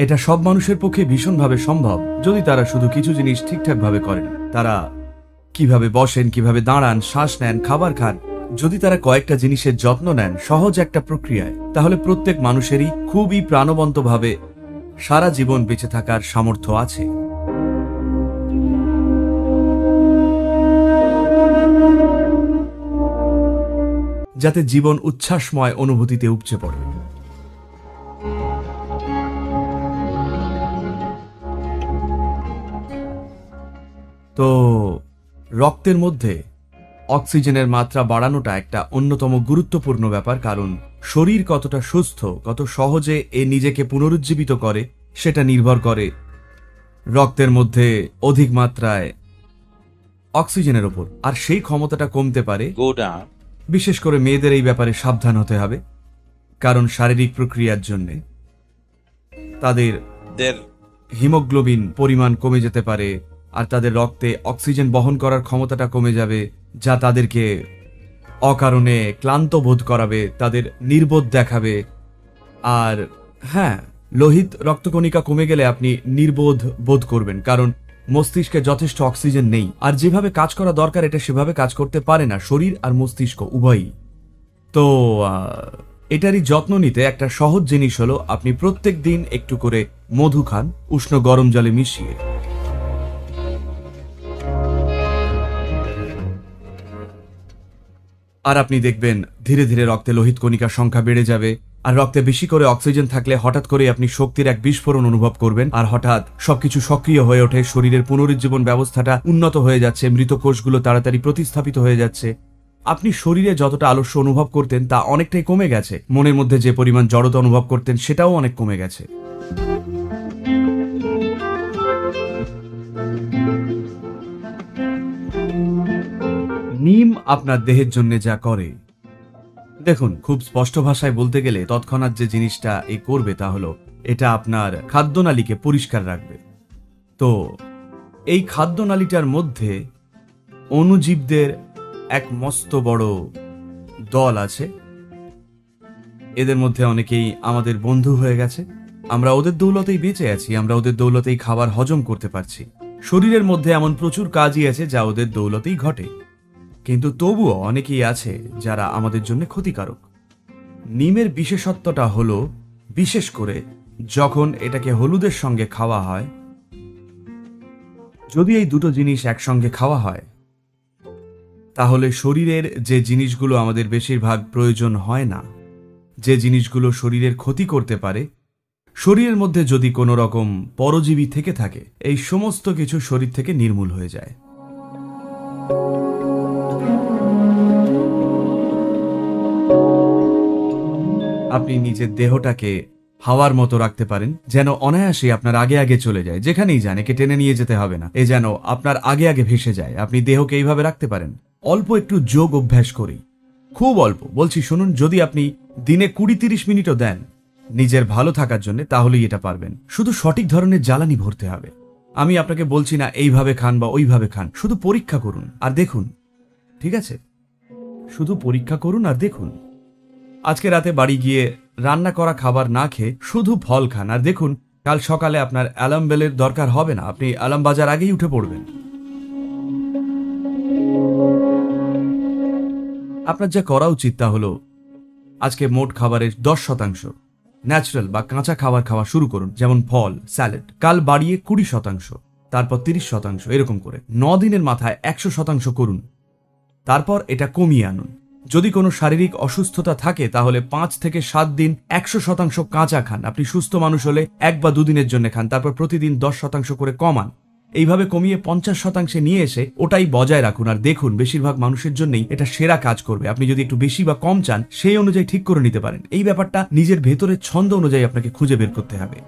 এটা সব মানুষের পক্ষে ভীষণভাবে সম্ভব যদি তারা শুধু কিছু জিনিস ঠিকঠাকভাবে করেন। তারা কিভাবে বসেন, কিভাবে দাঁড়ান, শ্বাস নেন, খাবার খান, যদি তারা কয়েকটা জিনিসের যত্ন নেন সহজ একটা প্রক্রিয়ায়, তাহলে প্রত্যেক মানুষেরই খুবই প্রাণবন্তভাবে সারা জীবন বেঁচে থাকার সামর্থ্য আছে। যাতে জীবন উচ্ছ্বাসময় অনুভূতিতে উপচে পড়ে। তো রক্তের মধ্যে অক্সিজেনের মাত্রা বাড়ানোটা একটা অন্যতম গুরুত্বপূর্ণ ব্যাপার, কারণ শরীর কতটা সুস্থ, কত সহজে এ নিজেকে পুনরুজ্জীবিত করে সেটা নির্ভর করে রক্তের মধ্যে অধিক মাত্রায় অক্সিজেনের ওপর। আর সেই ক্ষমতাটা কমতে পারে, বিশেষ করে মেয়েদের এই ব্যাপারে সাবধান হতে হবে, কারণ শারীরিক প্রক্রিয়ার জন্যে তাদের হিমোগ্লোবিন পরিমাণ কমে যেতে পারে, আর তাদের রক্তে অক্সিজেন বহন করার ক্ষমতাটা কমে যাবে, যা তাদেরকে অকারণে ক্লান্ত বোধ করাবে, তাদের নির্বোধ দেখাবে। আর হ্যাঁ, লোহিত রক্তকণিকা কমে গেলে আপনি নির্বোধ বোধ করবেন, কারণ মস্তিষ্কে যথেষ্ট অক্সিজেন নেই, আর যেভাবে কাজ করা দরকার এটা সেভাবে কাজ করতে পারে না শরীর আর মস্তিষ্ক উভয়ই। তো এটারই যত্ন নিতে একটা সহজ জিনিস হলো আপনি প্রত্যেক দিন একটু করে মধু খান উষ্ণ গরম জলে মিশিয়ে। আর আপনি দেখবেন ধীরে ধীরে রক্তে লোহিত কণিকার সংখ্যা বেড়ে যাবে, আর রক্তে বেশি করে অক্সিজেন থাকলে হঠাৎ করে আপনি শক্তির এক বিস্ফোরণ অনুভব করবেন, আর হঠাৎ সবকিছু সক্রিয় হয়ে ওঠে, শরীরের পুনরুজ্জীবন ব্যবস্থাটা উন্নত হয়ে যাচ্ছে, মৃত কোষগুলো তাড়াতাড়ি প্রতিস্থাপিত হয়ে যাচ্ছে। আপনি শরীরে যতটা আলস্য অনুভব করতেন তা অনেকটাই কমে গেছে, মনের মধ্যে যে পরিমাণ জড়তা অনুভব করতেন সেটাও অনেক কমে গেছে। নিম আপনার দেহের জন্য যা করে, দেখুন খুব স্পষ্ট ভাষায় বলতে গেলে তৎক্ষণাৎ যে জিনিসটা এ করবে তা হলো এটা আপনার খাদ্যনালীকে পরিষ্কার রাখবে। তো এই খাদ্যনালীটার মধ্যে অণুজীবদের এক মস্ত বড় দল আছে, এদের মধ্যে অনেকেই আমাদের বন্ধু হয়ে গেছে, আমরা ওদের দৌলতেই বেঁচে আছি, আমরা ওদের দৌলতেই খাবার হজম করতে পারছি, শরীরের মধ্যে এমন প্রচুর কাজই আছে যা ওদের দৌলতেই ঘটে, কিন্তু তবুও অনেকেই আছে যারা আমাদের জন্য ক্ষতিকারক। নিমের বিশেষত্বটা হলো, বিশেষ করে যখন এটাকে হলুদের সঙ্গে খাওয়া হয়, যদি এই দুটো জিনিস একসঙ্গে খাওয়া হয় তাহলে শরীরের যে জিনিসগুলো আমাদের বেশিরভাগ প্রয়োজন হয় না, যে জিনিসগুলো শরীরের ক্ষতি করতে পারে, শরীরের মধ্যে যদি কোনো রকম পরজীবী থেকে থাকে, এই সমস্ত কিছু শরীর থেকে নির্মূল হয়ে যায়। আপনি নিজের দেহটাকে হাওয়ার মতো রাখতে পারেন, যেন অনায়াসে আপনার আগে আগে চলে যায়, যেখানেই যান একে টেনে নিয়ে যেতে হবে না, এ যেন আপনার আগে আগে ভেসে যায়। আপনি দেহকে এইভাবে রাখতে পারেন অল্প একটু যোগ অভ্যাস করি, খুব অল্প বলছি শুনুন, যদি আপনি দিনে 20-30 মিনিটও দেন নিজের ভালো থাকার জন্য, তাহলেই এটা পারবেন। শুধু সঠিক ধরনের জ্বালানি ভরতে হবে। আমি আপনাকে বলছি না এইভাবে খান বা ওইভাবে খান, শুধু পরীক্ষা করুন আর দেখুন, ঠিক আছে? শুধু পরীক্ষা করুন আর দেখুন। আজকে রাতে বাড়ি গিয়ে রান্না করা খাবার না খেয়ে শুধু ফল খান, আর দেখুন কাল সকালে আপনার অ্যালার্ম বেলের দরকার হবে না, আপনি অ্যালার্ম বাজার আগেই উঠে পড়বেন। আপনার যা করা উচিত তা হলো আজকে মোট খাবারের 10% ন্যাচারাল বা কাঁচা খাবার খাওয়া শুরু করুন, যেমন ফল, স্যালাড। কাল বাড়িয়ে 20%, তারপর 30%, এরকম করে 9 দিনের মাথায় 100% করুন। তারপর এটা কমিয়ে আনুন। যদি কোনো শারীরিক অসুস্থতা থাকে তাহলে 5 থেকে 7 দিন 100% কাঁচা খান। আপনি সুস্থ মানুষ হলে 1 বা 2 দিনের জন্য খান, তারপর প্রতিদিন 10% করে কমান। এইভাবে কমিয়ে 50% নিয়ে এসে ওটাই বজায় রাখুন, আর দেখুন বেশিরভাগ মানুষের জন্যই এটা সেরা কাজ করবে। আপনি যদি একটু বেশি বা কম চান সেই অনুযায়ী ঠিক করে নিতে পারেন। এই ব্যাপারটা নিজের ভেতরের ছন্দ অনুযায়ী আপনাকে খুঁজে বের করতে হবে।